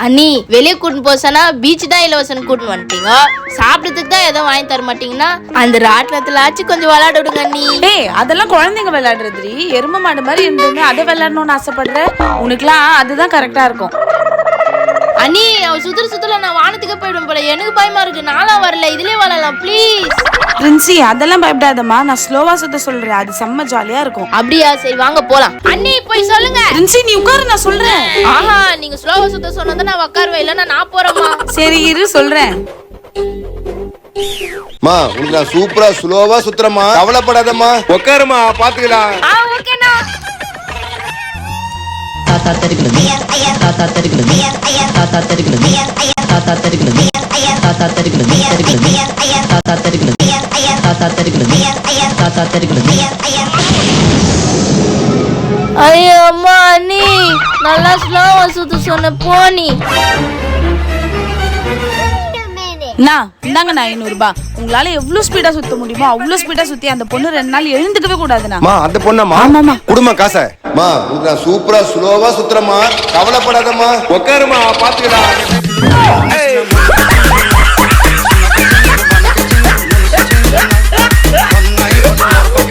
அண்ணி வெளியே கூட்டின்னு போசனா பீச் தான் இலவசம் கூட்டின்னு வந்துட்டீங்க, சாப்பிடறதுக்கு தான் எதுவும் வாங்கி தர மாட்டீங்கன்னா அந்த ராட்டினத்துல ஆச்சு கொஞ்சம் விளையாட விடுங்க அண்ணி. ஏய் அதெல்லாம் குழந்தைங்க விளையாடுறதுரி, எரும மாடு மாதிரி இருந்ததுன்னு அதை விளையாடணும்னு ஆசைப்படுற? உனக்குலாம் அதுதான் கரெக்டா இருக்கும். அண்ணி அவ சுத்துல நான் வானத்துக்கு போயிடும் போல, எனக்கு பயமா இருக்கு. நானும் வரல, இதுலயே வரலாம் ப்ளீஸ். பிரின்சி அதெல்லாம் பயப்படாதம்மா, நான் ஸ்லோவா சுத்த சொல்றேன், அது செம்ம ஜாலியா இருக்கும். அப்படியா? சரி வாங்க போலாம். அண்ணி போய் சொல்லுங்க. பிரின்சி நீ உட்காரு, நான் சொல்றேன். ஆஹா நீங்க ஸ்லோவா சுத்த சொன்னதை நான் உட்காருவேன், இல்லைன்னா நான் போறேம்மா. சரி இரு சொல்றேன். மா உனக்கு நான் சூப்பரா ஸ்லோவா சுத்துறமா, கவலைப்படாதம்மா, உட்காருமா பாத்துக்கலாம். ஓகேண்ணா. தாத்தா தெரிகிறது, தாத்தா தெரிகிறது, தாத்தா தெரிகிறது, தாத்தா தெரிகிறது, தாத்தா தெரிகிறது, தெரிகிறது, தாத்தா தெரிகிறது, தாத்தா தெரிகிறது, தாத்தா தெரிகிறது. ஐயோ அம்மா அண்ணி நல்லா ஸ்லோவா சுத்த சொன்ன போனி. இந்தாங்க நான் 500 ரூபாய். உங்களால எவ்வளவு ஸ்பீடா சுத்த முடியுமோ அவ்வளவு ஸ்பீடா சுத்தி அந்த பொண்ணு 2 நாள் எழுந்துக்கவே கூடாதுண்ணா. மா அந்த பொண்ணம்மா, ஆமாமா குடும்ப காசை. மா உனக்கு நான் சூப்பரா ஸ்லோவா சுத்துறமா, கவலைப்படாதம்மா, உட்காருமா பாத்துக்கலாம்.